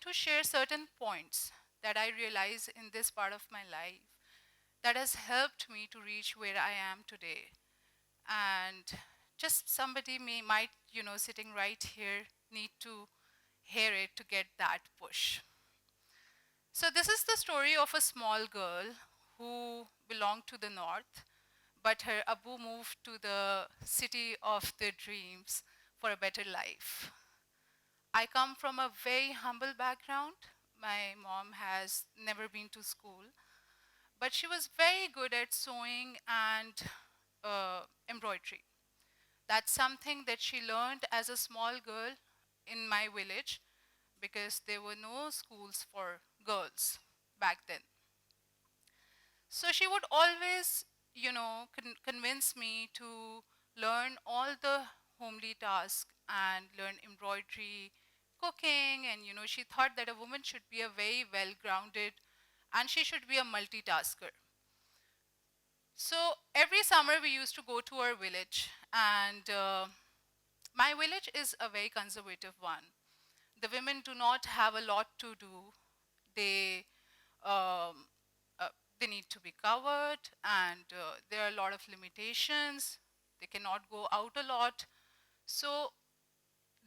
to share certain points that I realize in this part of my life that has helped me to reach where I am today. And just somebody might, sitting right here need to hear it to get that push. So this is the story of a small girl who belonged to the north, but her Abu moved to the city of their dreams for a better life. I come from a very humble background. My mom has never been to school, but she was very good at sewing and embroidery. That's something that she learned as a small girl in my village because there were no schools for girls back then. So she would always, convince me to learn all the homely tasks and learn embroidery, cooking, and she thought that a woman should be a very well-grounded and she should be a multitasker. So every summer we used to go to our village, and my village is a very conservative one. The women do not have a lot to do. They um, they need to be covered, and there are a lot of limitations. They cannot go out a lot. So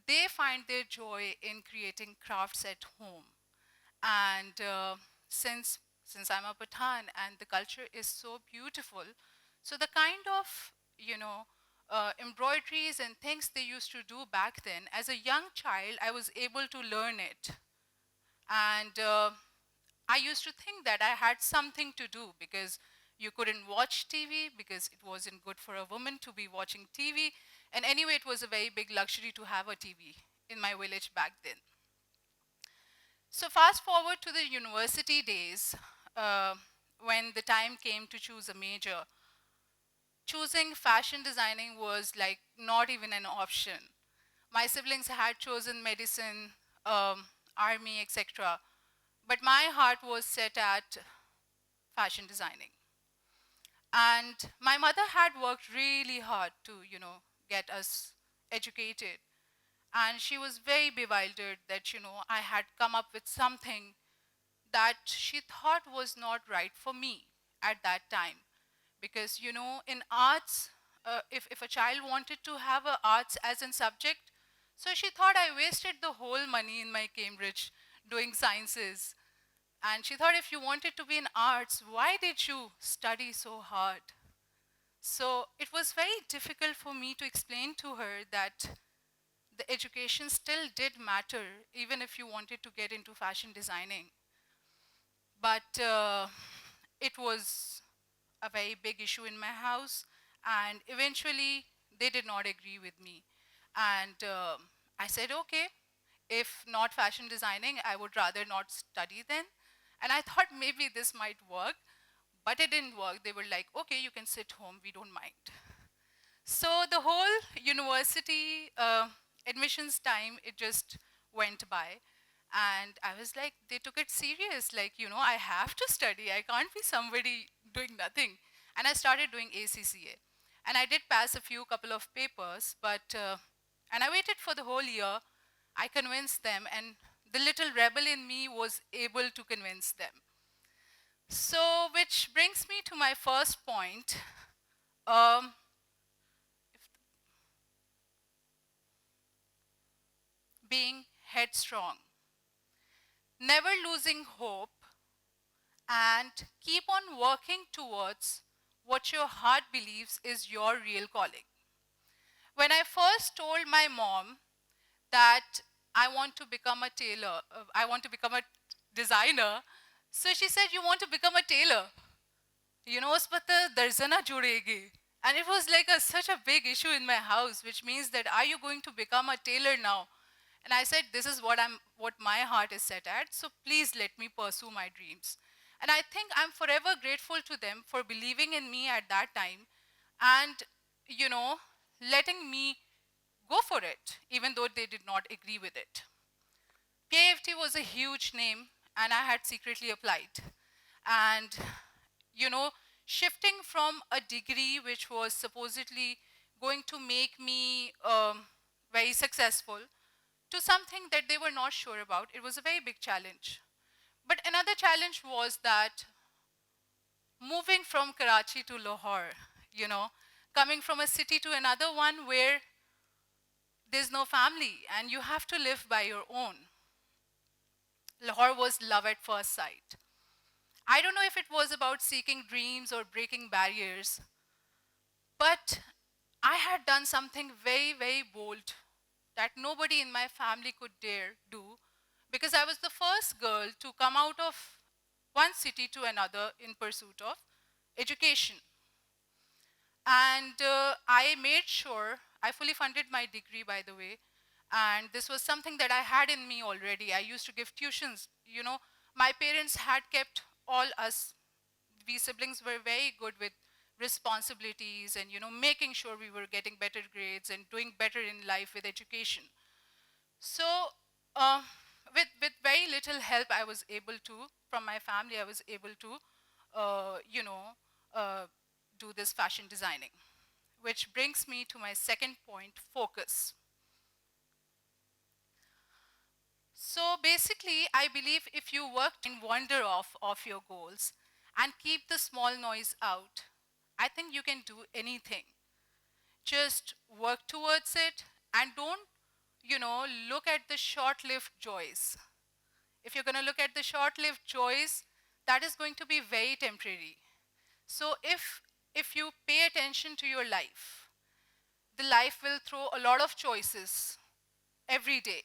they find their joy in creating crafts at home. And since I'm a Pathan and the culture is so beautiful, so the kind of embroideries and things they used to do back then, as a young child, I was able to learn it. And I used to think that I had something to do because you couldn't watch TV because it wasn't good for a woman to be watching TV. And anyway, it was a very big luxury to have a TV in my village back then. So fast forward to the university days, uh, when the time came to choose a major, choosing fashion designing was like not even an option. My siblings had chosen medicine, army, etc. But my heart was set at fashion designing. And my mother had worked really hard to, get us educated. And she was very bewildered that, I had come up with something that she thought was not right for me at that time. Because, in arts, if a child wanted to have a arts as a subject, so she thought I wasted the whole money in my Cambridge doing sciences. And she thought if you wanted to be in arts, why did you study so hard? So it was very difficult for me to explain to her that the education still did matter, even if you wanted to get into fashion designing. But it was a very big issue in my house, and eventually they did not agree with me. And I said, okay, if not fashion designing, I would rather not study then. And I thought maybe this might work, but it didn't work. They were like, okay, you can sit home, we don't mind. So the whole university admissions time, it just went by. And I was like, they took it serious. Like, I have to study. I can't be somebody doing nothing. And I started doing ACCA. And I did pass a couple of papers, and I waited for the whole year. I convinced them, and the little rebel in me was able to convince them. So, which brings me to my first point. Um, being headstrong, never losing hope, and keep on working towards what your heart believes is your real calling. When I first told my mom that I want to become a tailor, I want to become a designer, so she said, you want to become a tailor? Uspat darzana judegi. And it was like such a big issue in my house, which means that are you going to become a tailor now? And I said, this is what my heart is set at, so please let me pursue my dreams. And I think I'm forever grateful to them for believing in me at that time and, you know, letting me go for it, even though they did not agree with it. PAFT was a huge name, and I had secretly applied. And, you know, shifting from a degree which was supposedly going to make me very successful to something that they were not sure about. It was a very big challenge. But another challenge was that moving from Karachi to Lahore, you know, coming from a city to another one where there's no family and you have to live by your own. Lahore was love at first sight. I don't know if it was about seeking dreams or breaking barriers, but I had done something very, very bold that nobody in my family could dare do because I was the first girl to come out of one city to another in pursuit of education. And I made sure, I fully funded my degree, by the way, and this was something that I had in me already. I used to give tuitions. You know, my parents had kept all us, we siblings were very good with responsibilities and, you know, making sure we were getting better grades and doing better in life with education. So uh, with very little help, I was able to, from my family, I was able to, you know, uh, do this fashion designing. Which brings me to my second point, focus. So basically, I believe if you work in wonder of your goals and keep the small noise out, I think you can do anything. Just work towards it and don't, you know, look at the short-lived joys. If you're going to look at the short-lived joys, that is going to be very temporary. So if you pay attention to your life, the life will throw a lot of choices every day.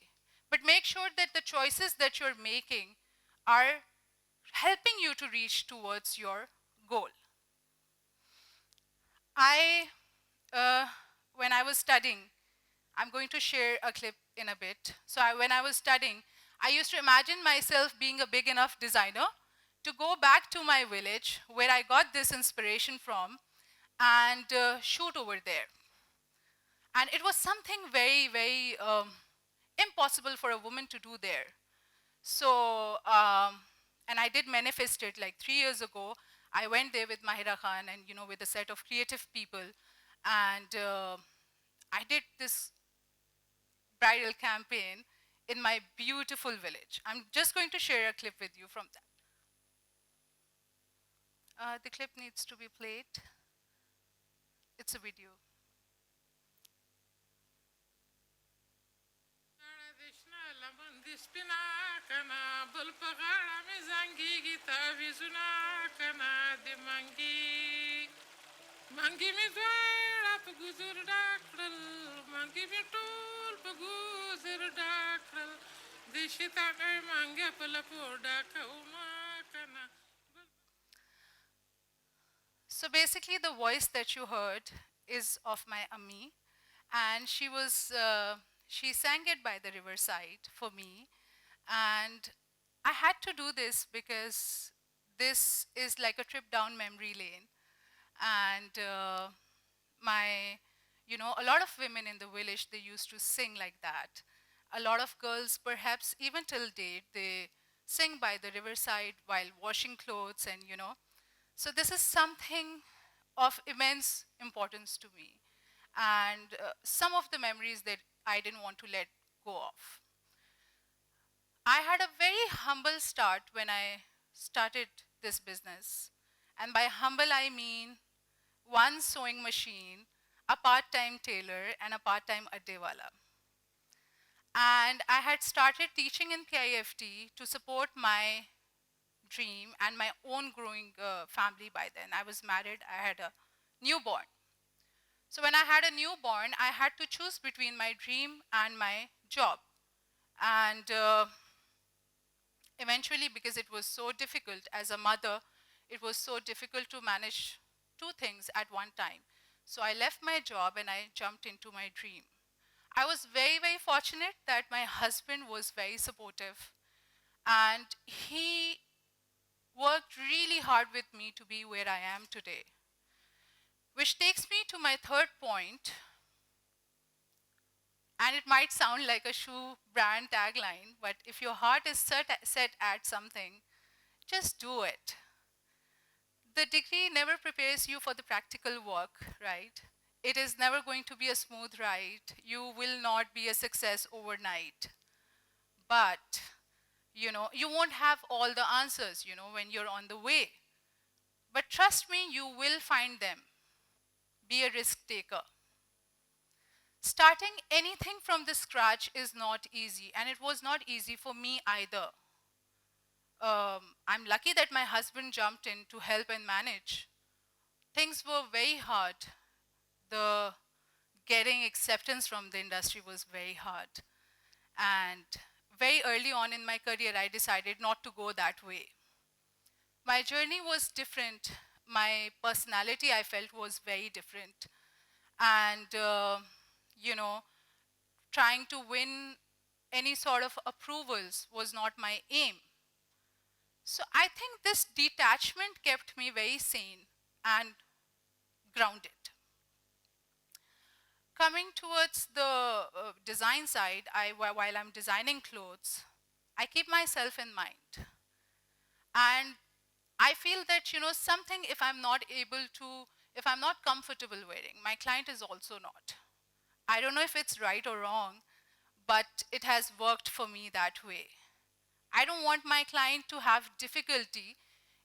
But make sure that the choices that you're making are helping you to reach towards your goal. I, uh, when I was studying, I'm going to share a clip in a bit. So when I was studying, I used to imagine myself being a big enough designer to go back to my village where I got this inspiration from and shoot over there. And it was something very, very impossible for a woman to do there. So, and I did manifest it like 3 years ago. I went there with Mahira Khan and, you know, with a set of creative people. And I did this bridal campaign in my beautiful village. I'm just going to share a clip with you from that. The clip needs to be played. It's a video. So basically, the voice that you heard is of my Ammi, and she sang it by the riverside for me, and I had to do this because this is like a trip down memory lane, and my, you know, a lot of women in the village, they used to sing like that. A lot of girls, perhaps even till date, they sing by the riverside while washing clothes and, you know. So this is something of immense importance to me. And some of the memories that I didn't want to let go of. I had a very humble start when I started this business. And by humble, I mean one sewing machine, a part-time tailor, and a part-time addewala. And I had started teaching in KIFT to support my dream and my own growing family by then. I was married, I had a newborn. So when I had a newborn, I had to choose between my dream and my job. And eventually, because it was so difficult as a mother, it was so difficult to manage two things at one time. So I left my job and I jumped into my dream. I was very, very fortunate that my husband was very supportive and he worked really hard with me to be where I am today. Which takes me to my third point, and it might sound like a shoe brand tagline, but if your heart is set at something, just do it. The degree never prepares you for the practical work, right? It is never going to be a smooth ride. You will not be a success overnight. But, you won't have all the answers, when you're on the way. But trust me, you will find them. Be a risk taker. Starting anything from the scratch is not easy, and it was not easy for me either. I'm lucky that my husband jumped in to help and manage. Things were very hard. The getting acceptance from the industry was very hard. And very early on in my career, I decided not to go that way. My journey was different. My personality, I felt, was very different. And, you know, trying to win any sort of approvals was not my aim. So I think this detachment kept me very sane and grounded. Coming towards the design side, while I'm designing clothes, I keep myself in mind. And I feel that, something if I'm not comfortable wearing, my client is also not. I don't know if it's right or wrong, but it has worked for me that way. I don't want my client to have difficulty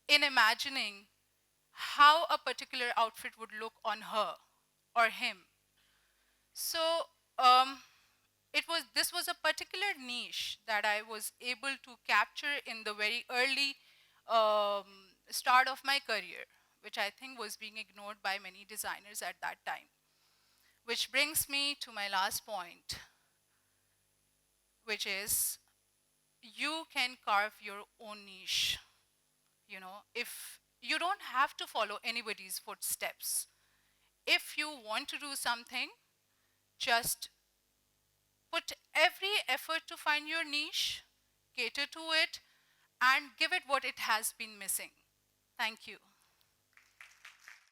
in imagining how a particular outfit would look on her or him. So this was a particular niche that I was able to capture in the very early start of my career, which I think was being ignored by many designers at that time. Which brings me to my last point, which is you can carve your own niche. If you don't have to follow anybody's footsteps. If you want to do something, just put every effort to find your niche, cater to it, and give it what it has been missing. Thank you.